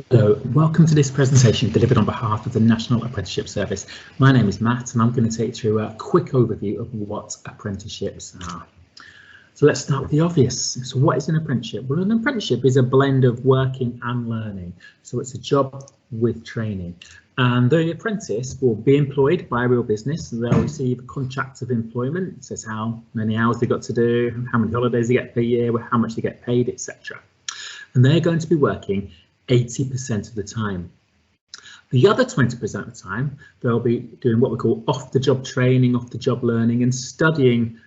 Hello, welcome to this presentation delivered on behalf of the National Apprenticeship Service. My name is Matt and I'm going to take you through a quick overview of what apprenticeships are. So let's start with the obvious. So what is an apprenticeship? Well, an apprenticeship is a blend of working and learning. So it's a job with training. And the apprentice will be employed by a real business. They'll receive a contract of employment. It says how many hours they got to do, how many holidays they get per year, how much they get paid, etc. And they're going to be working 80% of the time. The other 20% of the time, they'll be doing what we call off-the-job training, off-the-job learning and studying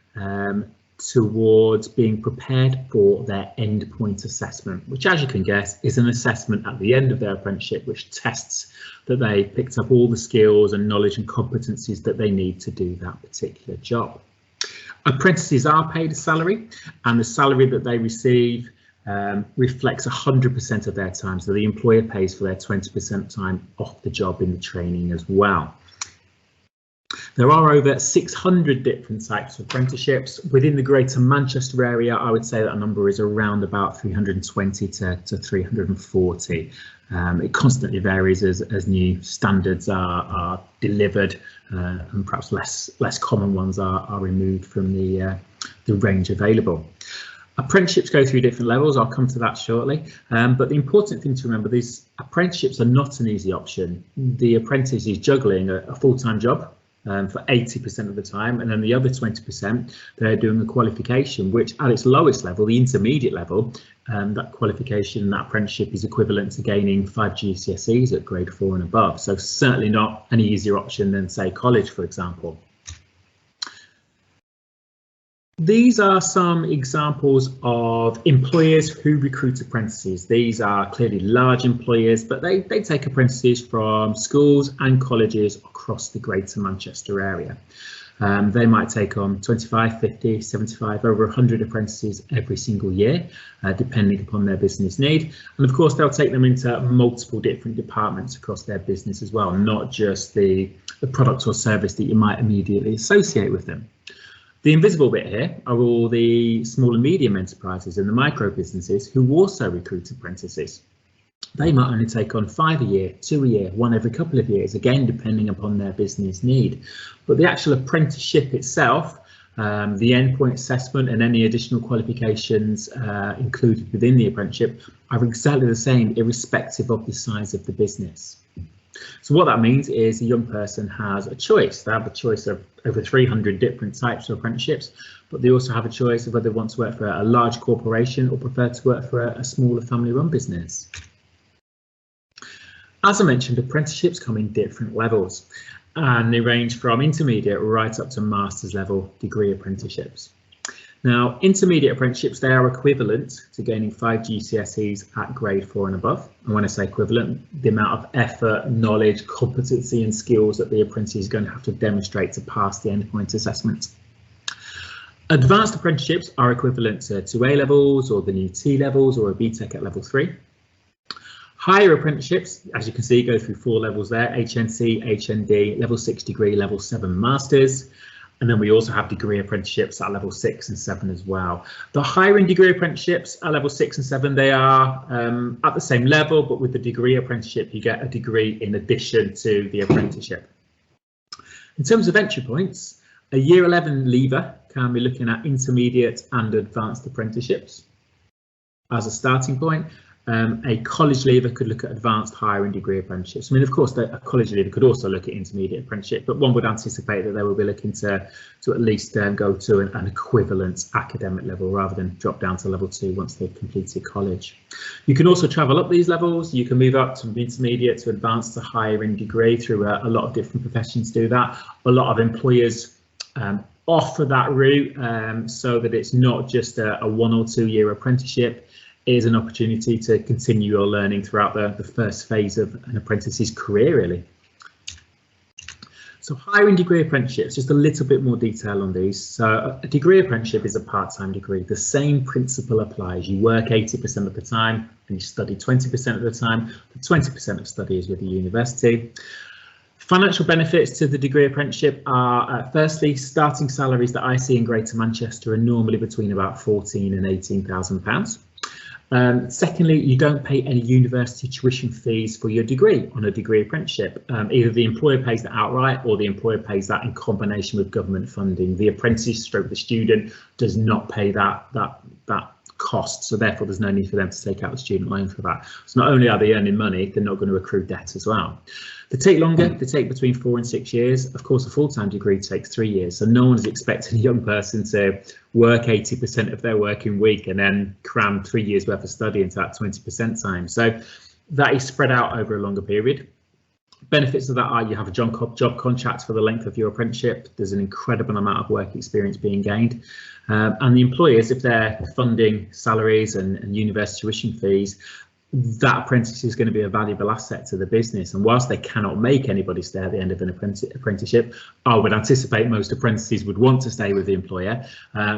towards being prepared for their endpoint assessment, which, as you can guess, is an assessment at the end of their apprenticeship, which tests that they picked up all the skills and knowledge and competencies that they need to do that particular job. Apprentices are paid a salary, and the salary that they receive reflects 100% of their time, so the employer pays for their 20% time off the job in the training as well. There are over 600 different types of apprenticeships within the Greater Manchester area. I would say that number is around about 320 to 340. It constantly varies as new standards are delivered and perhaps less common ones are removed from the range available. Apprenticeships go through different levels. I'll come to that shortly. But the important thing to remember, these apprenticeships are not an easy option. The apprentice is juggling a full-time job for 80% of the time, and then the other 20% they're doing a qualification, which at its lowest level, the intermediate level, that qualification, that apprenticeship is equivalent to gaining 5 GCSEs at grade 4 and above. So certainly not an easier option than, say, college, for example. These are some examples of employers who recruit apprentices. These are clearly large employers, but they take apprentices from schools and colleges across the Greater Manchester area. They might take on 25, 50, 75, over 100 apprentices every single year, depending upon their business need. And of course, they'll take them into multiple different departments across their business as well, not just the product or service that you might immediately associate with them. The invisible bit here are all the small and medium enterprises and the micro businesses who also recruit apprentices. They might only take on 5 a year, 2 a year, 1 every couple of years, again, depending upon their business need. But the actual apprenticeship itself, the endpoint assessment and any additional qualifications included within the apprenticeship are exactly the same, irrespective of the size of the business. So what that means is a young person has a choice. They have a choice of over 300 different types of apprenticeships, but they also have a choice of whether they want to work for a large corporation or prefer to work for a smaller family-run business. As I mentioned, apprenticeships come in different levels, and they range from intermediate right up to master's level degree apprenticeships. Now, intermediate apprenticeships, they are equivalent to gaining 5 GCSEs at grade 4 and above. And when I say equivalent, the amount of effort, knowledge, competency and skills that the apprentice is going to have to demonstrate to pass the endpoint assessment. Advanced apprenticeships are equivalent to A levels or the new T levels or a BTEC at level 3. Higher apprenticeships, as you can see, go through 4 levels there: HNC, HND, level 6 degree, level 7 masters. And then we also have degree apprenticeships at level 6 and 7 as well. The higher in degree apprenticeships at level 6 and 7, they are at the same level, but with the degree apprenticeship, you get a degree in addition to the apprenticeship. In terms of entry points, a year 11 leaver can be looking at intermediate and advanced apprenticeships as a starting point. A college leaver could look at advanced, higher and degree apprenticeships. I mean, of course, a college leaver could also look at intermediate apprenticeship, but one would anticipate that they will be looking to at least go to an equivalent academic level rather than drop down to level 2 once they've completed college. You can also travel up these levels. You can move up from intermediate to advanced to higher in degree through a lot of different professions do that. A lot of employers offer that route so that it's not just a 1 or 2 year apprenticeship. Is an opportunity to continue your learning throughout the first phase of an apprentice's career, really. So higher in degree apprenticeships, just a little bit more detail on these. So a degree apprenticeship is a part-time degree. The same principle applies. You work 80% of the time and you study 20% of the time. The 20% of study is with the university. Financial benefits to the degree apprenticeship are firstly, starting salaries that I see in Greater Manchester are normally between about £14,000 and £18,000. Secondly, you don't pay any university tuition fees for your degree on a degree apprenticeship. Either the employer pays that outright or the employer pays that in combination with government funding. The apprentice stroke the student does not pay that cost, so therefore there's no need for them to take out a student loan for that. So not only are they earning money, they're not going to accrue debt as well. They take longer, they take between 4 and 6 years. Of course, a full-time degree takes 3 years, so no one is expecting a young person to work 80% of their working week and then cram 3 years worth of study into that 20% time. So that is spread out over a longer period. Benefits of that are you have a job contract for the length of your apprenticeship. There's an incredible amount of work experience being gained. And the employers, if they're funding salaries and university tuition fees, that apprentice is going to be a valuable asset to the business. And whilst they cannot make anybody stay at the end of an apprenticeship, I would anticipate most apprentices would want to stay with the employer.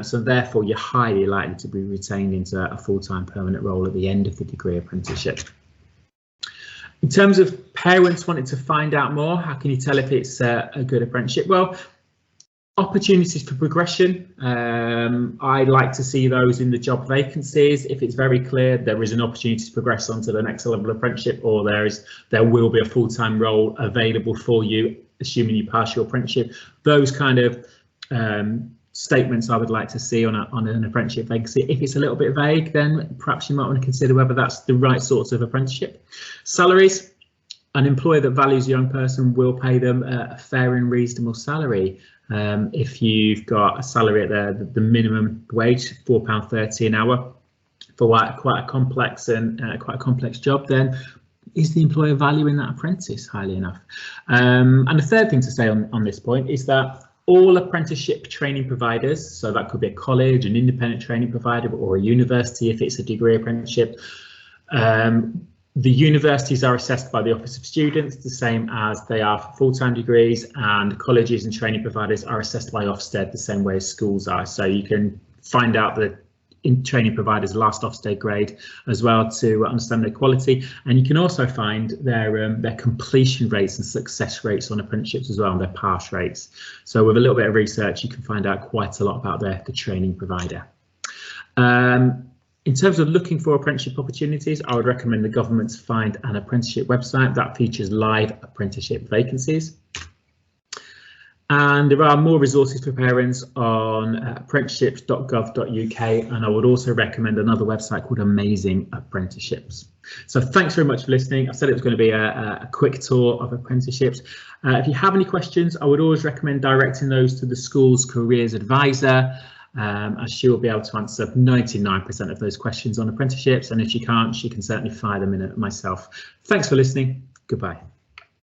So therefore, you're highly likely to be retained into a full-time permanent role at the end of the degree apprenticeship. In terms of parents wanting to find out more, how can you tell if it's a good apprenticeship? Well, opportunities for progression. I like to see those in the job vacancies. If it's very clear there is an opportunity to progress onto the next level apprenticeship, or there will be a full-time role available for you, assuming you pass your apprenticeship. Those kind of statements I would like to see on an apprenticeship vacancy. If it's a little bit vague, then perhaps you might want to consider whether that's the right sorts of apprenticeship. Salaries. An employer that values a young person will pay them a fair and reasonable salary. If you've got a salary at the minimum wage, £4.30 an hour, for quite a complex job, then is the employer valuing that apprentice highly enough? And the third thing to say on this point is that all apprenticeship training providers, so that could be a college, an independent training provider, or a university if it's a degree apprenticeship, the universities are assessed by the Office of Students, the same as they are for full-time degrees, and colleges and training providers are assessed by Ofsted the same way as schools are. So you can find out the training providers' last Ofsted grade as well to understand their quality, and you can also find their completion rates and success rates on apprenticeships as well, and their pass rates. So with a little bit of research, you can find out quite a lot about the training provider. In terms of looking for apprenticeship opportunities, I would recommend the government's Find an Apprenticeship website that features live apprenticeship vacancies. And there are more resources for parents on apprenticeships.gov.uk, and I would also recommend another website called Amazing Apprenticeships. So thanks very much for listening. I said it was going to be a quick tour of apprenticeships. If you have any questions, I would always recommend directing those to the school's careers advisor, as she will be able to answer 99% of those questions on apprenticeships, and if she can't, she can certainly fire them in at myself. Thanks for listening. Goodbye.